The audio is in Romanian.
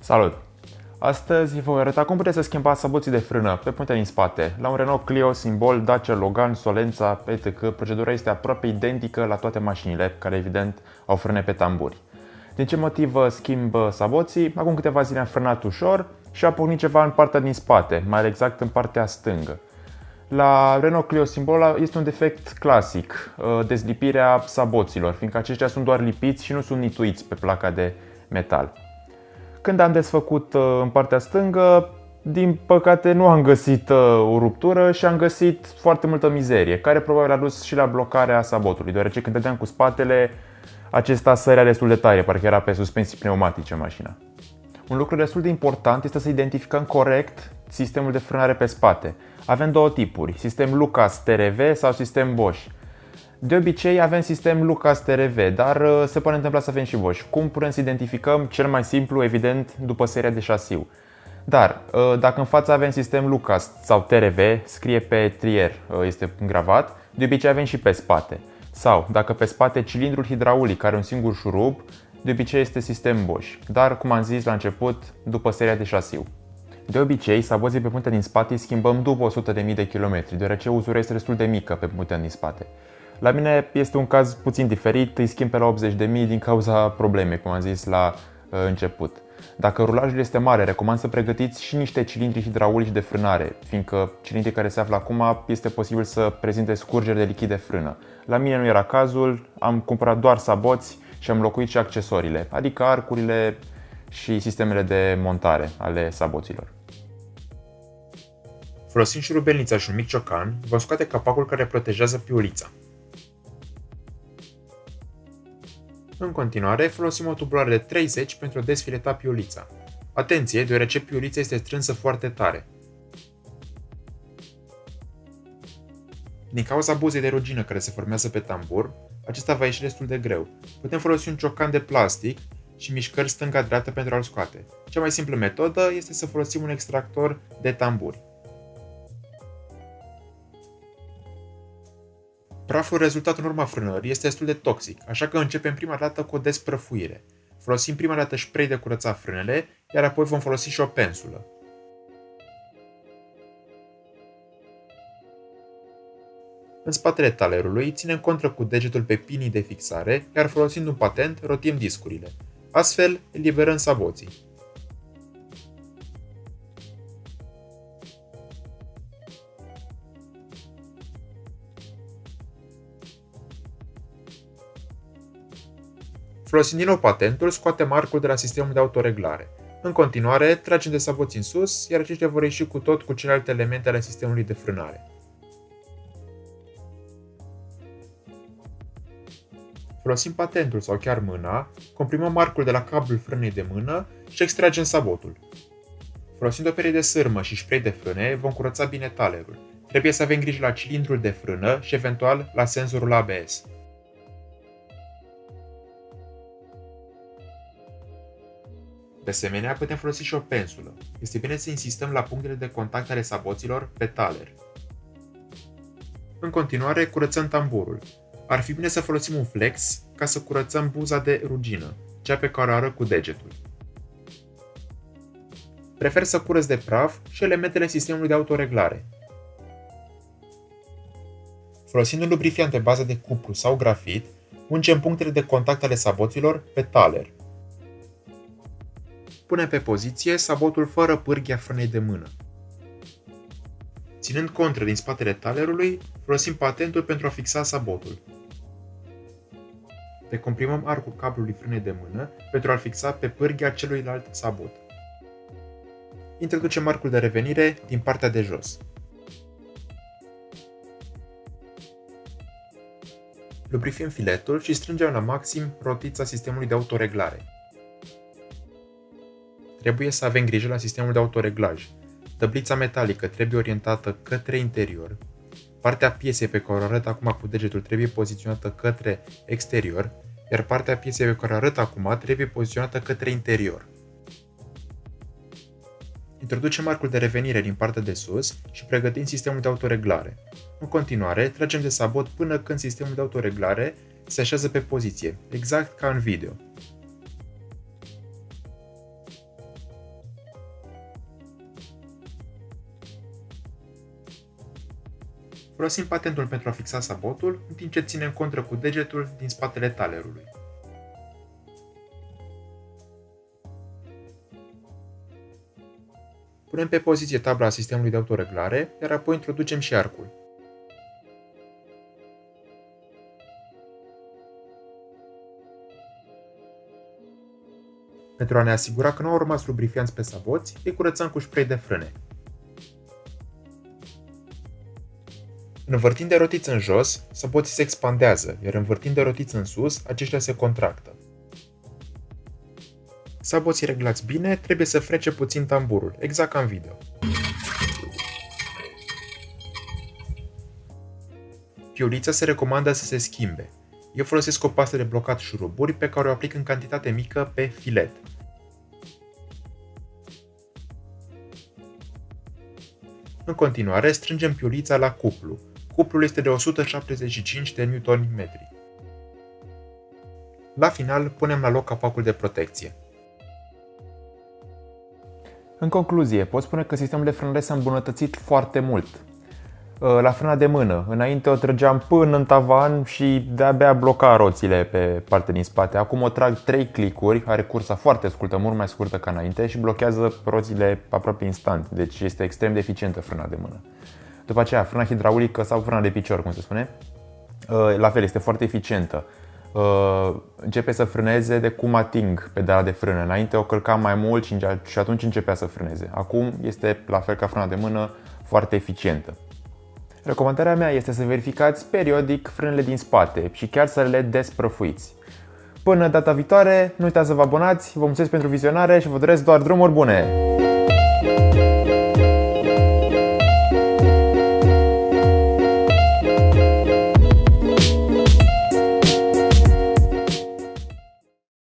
Salut! Astăzi vă voi arăta cum puteți să schimbați saboții de frână pe puntea din spate la un Renault Clio, Symbol, Dacia Logan, Solența, etc. Procedura este aproape identică la toate mașinile, care evident au frâne pe tamburi. Din ce motiv schimb saboții? Acum câteva zile am frânat ușor și a pornit ceva în partea din spate, mai exact în partea stângă. La Renault Clio Symbol este un defect clasic, dezlipirea saboților, fiindcă aceștia sunt doar lipiți și nu sunt nituiți pe placa de metal. Când am desfăcut în partea stângă, din păcate nu am găsit o ruptură și am găsit foarte multă mizerie, care probabil a dus și la blocarea sabotului, deoarece când dădeam cu spatele, acesta sărea destul de tare, parcă era pe suspensii pneumatice mașina. Un lucru destul de important este să identificăm corect sistemul de frânare pe spate. Avem două tipuri, sistem Lucas TRV sau sistem Bosch. De obicei avem sistem Lucas TRV, dar se poate întâmpla să avem și Bosch. Cum putem să identificăm? Cel mai simplu, evident, după seria de șasiu. Dar dacă în față avem sistem Lucas sau TRV, scrie pe trier, este gravat, de obicei avem și pe spate. Sau dacă pe spate cilindrul hidraulic are un singur șurub, de obicei este sistem Bosch. Dar, cum am zis la început, după seria de șasiu. De obicei, saboții pe puntea din spate îi schimbăm după 100.000 de kilometri, deoarece uzura este destul de mică pe puntea din spate. La mine este un caz puțin diferit, îi schimb pe la 80.000 din cauza problemei, cum am zis la început. Dacă rulajul este mare, recomand să pregătiți și niște cilindri hidraulici de frânare, fiindcă cilindrii care se află acum este posibil să prezinte scurgeri de lichid de frână. La mine nu era cazul, am cumpărat doar saboți și am înlocuit și accesoriile, adică arcurile și sistemele de montare ale saboților. Folosind șurubelnița și un mic ciocan, vom scoate capacul care protejează piulița. În continuare, folosim o tubulare de 30 pentru a desfileta piulița. Atenție, deoarece piulița este strânsă foarte tare. Din cauza buzei de rugină care se formează pe tambur, acesta va ieși destul de greu. Putem folosi un ciocan de plastic și mișcări stânga-dreapta pentru a-l scoate. Cea mai simplă metodă este să folosim un extractor de tamburi. Praful rezultat în urma frânării este destul de toxic, așa că începem prima dată cu o desprăfuire. Folosim prima dată spray de curățat frânele, iar apoi vom folosi și o pensulă. În spatele talerului ținem contră cu degetul pe pinii de fixare, iar folosind un patent rotim discurile. Astfel, eliberăm saboții. Folosind din nou patentul, scoatem arcul de la sistemul de autoreglare. În continuare, tragem de saboți în sus, iar aceștia vor ieși cu tot cu celelalte elemente ale sistemului de frânare. Folosim patentul sau chiar mâna, comprimăm arcul de la cablul frânei de mână și extragem sabotul. Folosind o perie de sârmă și spray de frâne, vom curăța bine talerul. Trebuie să avem grijă la cilindrul de frână și eventual la senzorul ABS. De asemenea, putem folosi și o pensulă. Este bine să insistăm la punctele de contact ale saboților pe taler. În continuare, curățăm tamburul. Ar fi bine să folosim un flex ca să curățăm buza de rugină, cea pe care o arăt cu degetul. Prefer să curăț de praf și elementele sistemului de autoreglare. Folosind un lubrifiant pe bază de cupru sau grafit, ungem punctele de contact ale saboților pe taler. Punem pe poziție sabotul fără pârghia frânei de mână. Ținând contră din spatele talerului, folosim patentul pentru a fixa sabotul. Decomprimăm arcul cablului frânei de mână pentru a-l fixa pe pârghia celuilalt sabot. Introducem arcul de revenire din partea de jos. Lubrifiem filetul și strângem la maxim rotița sistemului de autoreglare. Trebuie să avem grijă la sistemul de autoreglaj. Tăblița metalică trebuie orientată către interior. Partea piesei pe care o arăt acum cu degetul trebuie poziționată către exterior, iar partea piesei pe care o arăt acum trebuie poziționată către interior. Introducem arcul de revenire din partea de sus și pregătim sistemul de autoreglare. În continuare, tragem de sabot până când sistemul de autoreglare se așează pe poziție, exact ca în video. Folosim patentul pentru a fixa sabotul, în timp ce ținem contră cu degetul din spatele talerului. Punem pe poziție tabla sistemului de autoreglare, iar apoi introducem și arcul. Pentru a ne asigura că nu au rămas lubrifianți pe saboți, îi curățăm cu spray de frâne. Învârtind de rotiță în jos, saboții se expandează, iar învârtind de rotiță în sus, aceștia se contractă. Saboții reglați bine trebuie să frece puțin tamburul, exact ca în video. Piulița se recomandă să se schimbe. Eu folosesc o pastă de blocat șuruburi pe care o aplic în cantitate mică pe filet. În continuare, strângem piulița la cuplu. Cuplul este de 175 de Nm. La final, punem la loc capacul de protecție. În concluzie, pot spune că sistemul de frânare s-a îmbunătățit foarte mult. La frâna de mână, înainte o trăgeam până în tavan și de-abia bloca roțile pe partea din spate. Acum o trag 3 clicuri, are cursa foarte scurtă, mult mai scurtă ca înainte și blochează roțile aproape instant. Deci este extrem de eficientă frâna de mână. După aceea, frâna hidraulică sau frâna de picior, cum se spune, la fel, este foarte eficientă. Începe să frâneze de cum ating pedala de frână. Înainte o călcam mai mult și atunci începea să frâneze. Acum este la fel ca frâna de mână, foarte eficientă. Recomandarea mea este să verificați periodic frânele din spate și chiar să le desprăfuiți. Până data viitoare, nu uitați să vă abonați, vă mulțumesc pentru vizionare și vă doresc doar drumuri bune!